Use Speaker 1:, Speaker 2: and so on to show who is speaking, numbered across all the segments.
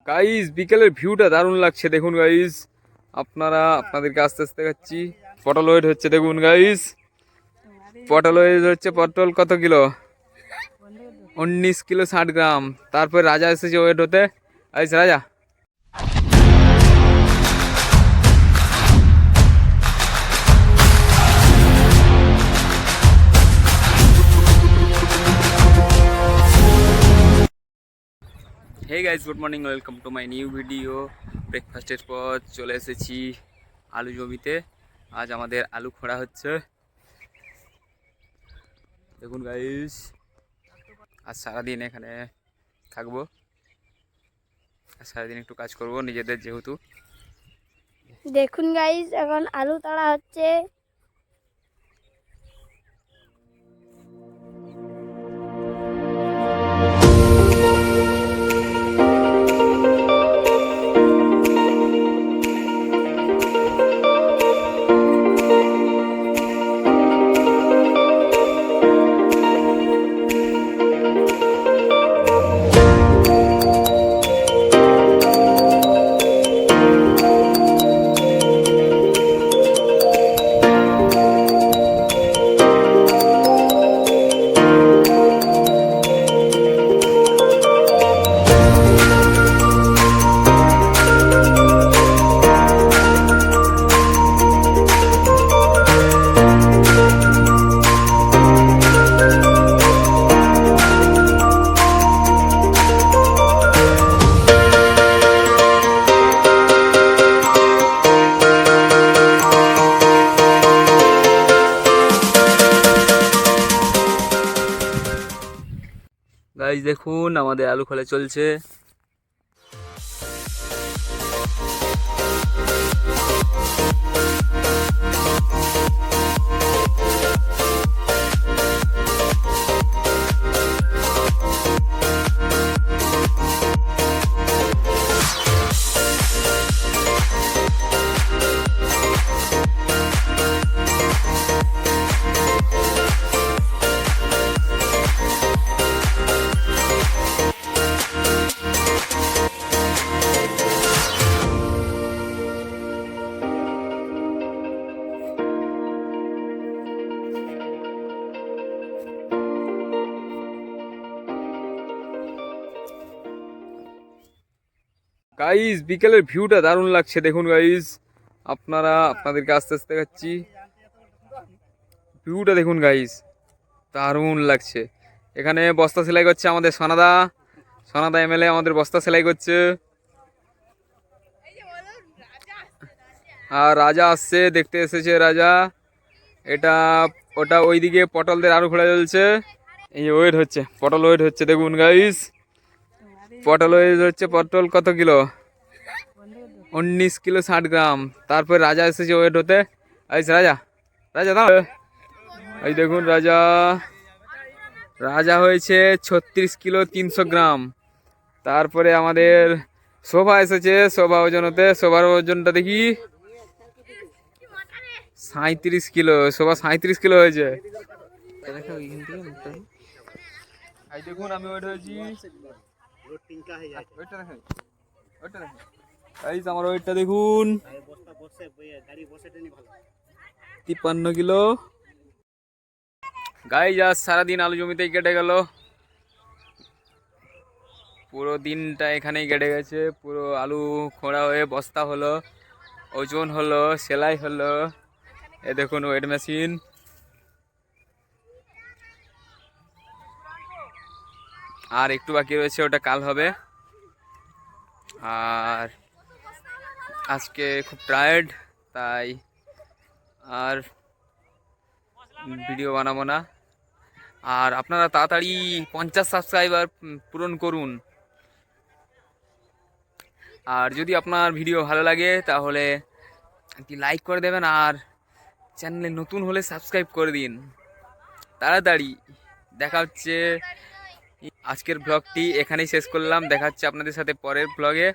Speaker 1: Guys বিকেলের ভিউটা দারুণ লাগছে দেখুন গাইস। আপনাদেরকে আস্তে আস্তে দেখাচ্ছি। পটল ওয়েট হচ্ছে দেখুন গাইস। পটল ওয়েট হচ্ছে, পটল কত কিলো? 19 কিলো 60 গ্রাম। তারপর রাজা এসেছে ওয়েট হতে। গাইস রাজা হে guys, good morning, welcome to my new video. ব্রেকফাস্টের পর চলে এসেছি আলু জমিতে। আজ আমাদের আলু খোঁড়া হচ্ছে দেখুন গাইস। আজ সারাদিন এখানে থাকবো, আর সারাদিন একটু কাজ করব নিজেদের যেহেতু।
Speaker 2: দেখুন গাইস, এখন আলু তাড়া হচ্ছে।
Speaker 1: গাইস দেখুন আমাদের আলু খোলা চলছে। গাইস বিকেলের ভিউটা দারুণ লাগছে দেখুন গাইস। আপনাদেরকে আস্তে আস্তে দেখাচ্ছি। ভিউটা দেখুন গাইস, দারুণ লাগছে। এখানে বস্তা সেলাই করছে আমাদের সোনাদা এমএলএ আমাদের বস্তা সেলাই করছে। আর রাজা আসছে, দেখতে এসেছে রাজা। এটা ওটা ওইদিকে পটলদের আলু খোলা চলছে। এই ওয়েট হচ্ছে, পটল ওয়েট হচ্ছে দেখুন গাইস। পটল ওয়েট হচ্ছে, পটল কত কিলো? 19 কিলো 60 গ্রাম। তারপর রাজা এসেছে ওয়েট হতে। গাইস রাজা রাজা দাও। এই দেখুন রাজা রাজা হয়েছে 36 কিলো 300 গ্রাম। তারপরে আমাদের শোভা এসেছে, শোভা ওজন হতে। শোভার ওজনটা দেখি 37 কিলো। শোভা 37 কিলো হয়েছে। এই দেখুন আমি ওয়েট হয়েছি। আমার ওয়েটটা দেখুন 53 কিলো। গাইস আজ সারাদিন আলু জমিতেই কেটে গেল। পুরো দিনটা এখানেই কেটে গেছে। পুরো আলু খোঁড়া হয়ে বস্তা হলো, ওজন হলো, সেলাই হলো। এ দেখুন ওয়েট মেশিন। আর একটু বাকি রয়েছে, ওটা কাল হবে। আর আজকে খুব টায়ার্ড, তাই আর ভিডিও বানাবো না। আর আপনারা তাড়াতাড়ি 50 সাবস্ক্রাইবার পূরণ করুন। আর যদি আপনার ভিডিও ভালো লাগে তাহলে একটি লাইক করে দেবেন, আর চ্যানেলে নতুন হলে সাবস্ক্রাইব করে দিন তাড়াতাড়ি। দেখা হচ্ছে, আজকের ব্লগটি এখানেই শেষ করলাম। দেখা হচ্ছে আপনাদের সাথে পরের ব্লগে।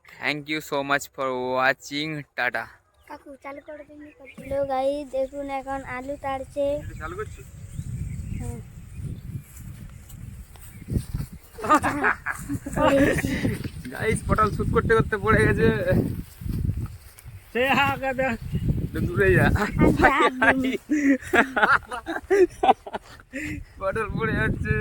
Speaker 1: Thank you so much for watching. Tata.
Speaker 2: কাকু চালু করে দিন। হ্যালো গাইস, দেখুন এখন আলু তাড়ছে।
Speaker 1: চালু করছি। গাইস পটল শুট করতে করতে পড়ে গেছে। দূরে যা, পটল পড়ে যাচ্ছে।